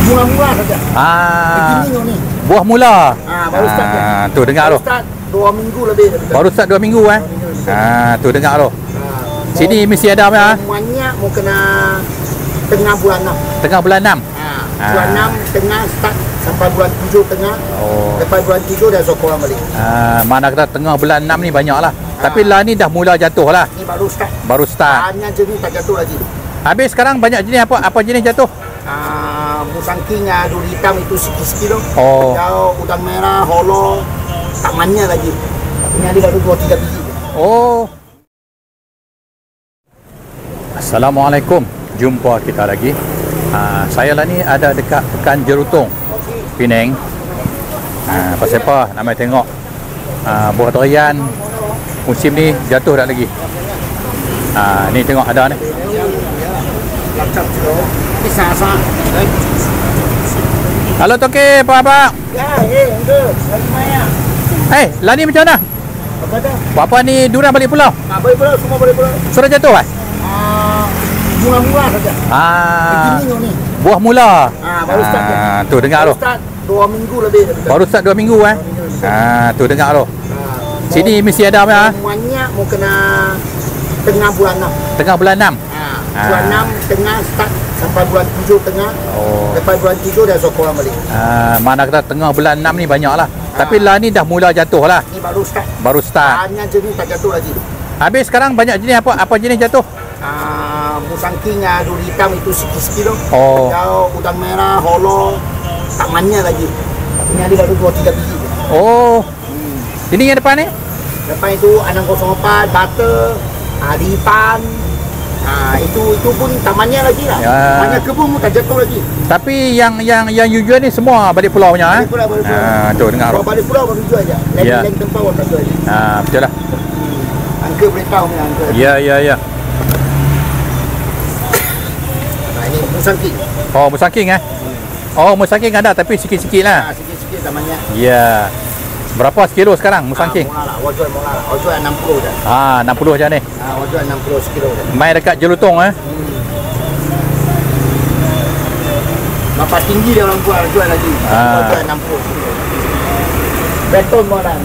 Mula-mula saja. Begini ni. Buah mula. Baru start. Tu dengar tu. Start 2 minggu lebih. Baru start 2 minggu tu dengar tu. Sini mesti ada apa? Semuanya mau kena tengah bulan 6. Tengah bulan 6. Bulan 6 tengah start sampai bulan 7 tengah. Lepas bulan 7 dah sokong balik. Mana kata tengah bulan 6 ni banyak lah. Tapi lah ni dah mula jatuh lah. Ni baru start. Baru start. Hanya jenis tak jatuh lagi. Habis sekarang banyak jenis apa? Apa jenis jatuh? Musangking, duri hitam itu sikit-sikit tu. Oh. Hijau, udang merah, holo, tamannya lagi. Ini ada baru 2-3 biji. Oh. Assalamualaikum. Jumpa kita lagi. Saya lah ni ada dekat Pekan Jerutung, Penang. Pasal apa? Nak mai tengok buah durian musim ni jatuh dah lagi. Ni tengok ada ni. Halo Toke, apa? Ya, enggak. Lagi maya. Lah ni macam mana? Apa dah? Apa ni durian balik pulau? Balik pulau, semua balik pulau. Sudah jatuh Mula-mula saja. Begini ni. Buah mula. Baru start. Tu dengar tu. Start 2 minggu lebih. Baru start 2 minggu tu dengar tu. Sini mesti ada apa? Semuanya mau kena tengah bulan 6. Tengah bulan 6. Bulan 6 tengah start sampai bulan 7 tengah. Lepas bulan 7 dah sokong balik. Mana kata tengah bulan 6 ni banyak lah. Tapi lah ni dah mula jatuh lah. Ni baru start. Baru start. Hanya jenis tak jatuh lagi. Habis sekarang banyak jenis apa? Apa jenis jatuh? Musangking, duri hitam itu sikit-sikit tu. Oh. Hijau, udang merah, holo, tamannya lagi. Ini ada baru 2-3 biji. Oh. Ini yang depan ni? Depan itu 604, butter, lipan. Itu pun tamannya lagi lah. Banyak kebun pun tak jatuh lagi. Tapi yang you jual ni semua balik pulau punya Balik pulau. tu dengar tu. Balik pulau baru jual aja. Lain tempat pun tak jual aja. Betul lah. Angka boleh tahu ni angka. Ya. Ini musangking. Oh, musangking Oh, musangking ada tapi sikit-sikit lah. Sikit-sikit tamannya. Ya. Berapa sekilo sekarang musangking? Mula lah. Jual 60 dah. 60 je ni. Jual 60 sekilo dah. Mai dekat Jerutung Nampak tinggi dia orang jual lagi. Jual 60 sekilo. Beton moran.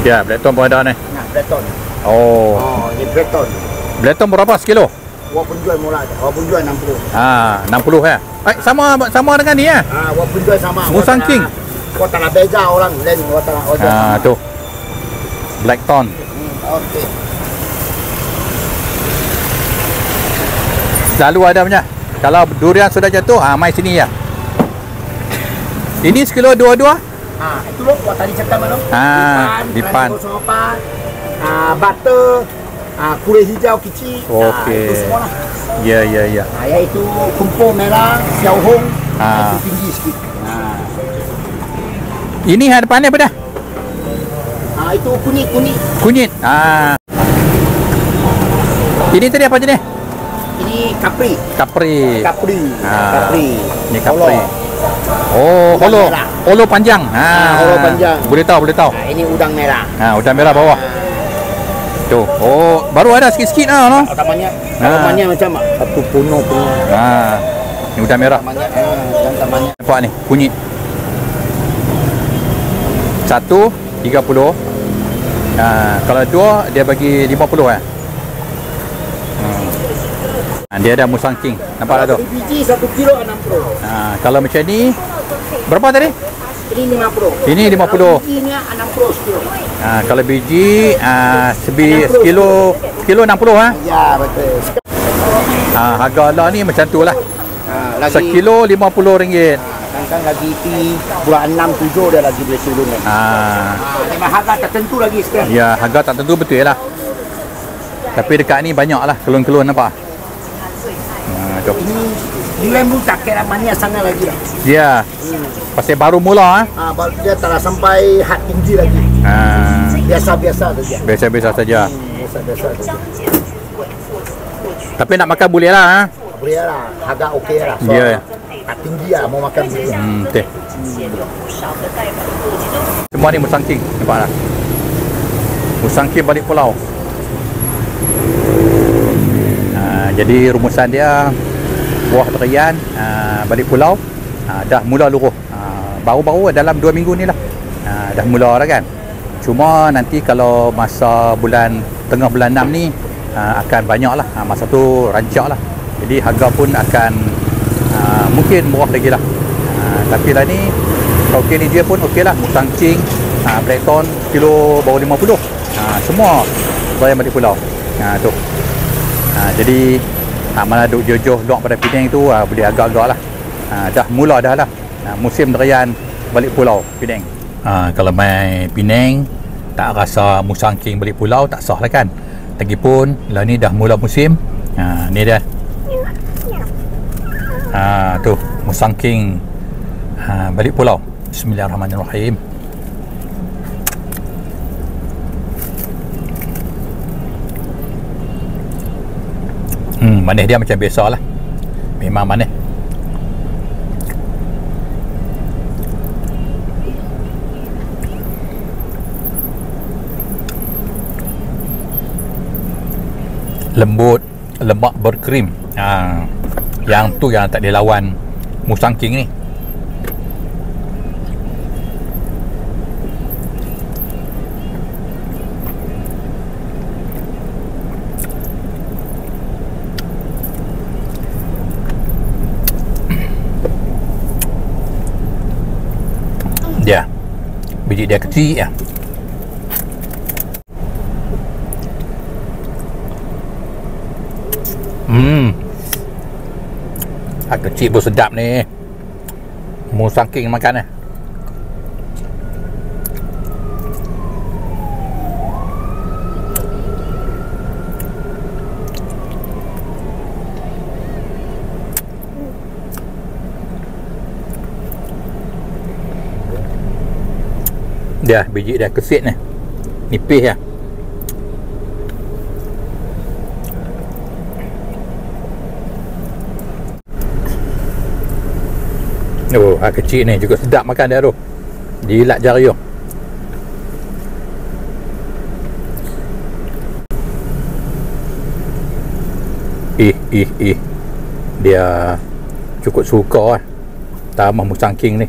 Dia Blackton pun ada ni. Beton. Oh, ini beton. Blackton berapa sekilo? Walaupun jual murah aja. Walaupun jual 60. 60 ya. Sama dengan ni walaupun jual sama. musangking. Kau tak nak beza orang lain. Kau tak nak tu. Blackton. Okey. Selalu ada punya. Kalau durian sudah jatuh, mai sini ya. Ini sekilo dua-dua? Itu loh, buat tadi cakap mana? Lipan. Butter, kulit hijau kecil. Okey. Itu semua lah. Ya. Iaitu kumpul merah, siau hong. Itu tinggi sikit. Ini hadapan ni apa dah? Itu kunyit. Kunyit. Ini tadi apa jenis? Ini kapri. Kapri. Ini kapri. Holo panjang. Holo panjang. Boleh tahu. Ini udang merah. Udang merah bawah. Tu. Baru ada sikit-sikit no. Tamannya macam satu puno. Ini udang merah. Tamannya. Nampak ni, kunyit. 1 30. Kalau 2 dia bagi 50 dia ada musangking. Nampak tak tu? Biji 1 kilo 60. Kalau macam ni berapa tadi? Ini 50. Ini 50. Bijinya 60 kilo. Kalau biji sekilo 60 Ya, betul. Harga lah ni macam tu lah. Sekilo RM50. Kan lagi bulan 6 7 dia lagi boleh turun kan. Memang harga tertentu lagi sekarang. Ya, harga tak tentu betul lah. Tapi dekat ni banyak lah kelun-kelun nampak. Ini nilai pun tak kira mania sana lagi lah. Ya. Pasal baru mula dia tak sampai had tinggi lagi. Biasa-biasa saja. Biasa-biasa saja. Biasa-biasa saja. Tapi nak makan boleh lah. Boleh lah. Harga okey lah. Ya. Tinggi lah mau makan boleh. Betul. Semua ni musangking. Nampak tak? Musangking balik pulau. Jadi rumusan dia buah durian balik pulau dah mula luruh. Baru-baru dalam 2 minggu ni lah dah mula dah kan. Cuma nanti kalau masa tengah bulan 6 ni akan banyak lah. Masa tu rancak lah. Jadi harga pun akan mungkin murah lagi lah. Tapi lah ni okey ni dia pun okey lah. Musangking, Blackthorn kilo baru 50. Semua bayar balik pulau. Tu. Jadi mana duk jojoh luar pada Penang tu boleh agak-agak lah. Dah mula dah lah musim durian balik pulau Penang. Kalau main Penang tak rasa musangking balik pulau tak sah lah kan. Lagipun lah ni dah mula musim. Ni dia. Tu musangking balik pulau. Bismillahirrahmanirrahim. Manis dia macam biasa lah. Memang manis. Lembut, lemak berkrim. Yang tu yang tak dilawan musangking ni. Dia biji dia kecil ya. Kecil pun sedap ni. Musangking makan eh. Dia biji dia kesit ni. Nipis ya. Oh, kecil ni juga sedap makan dia tu. Jilat jari tu. Dia cukup suka tambah musangking ni.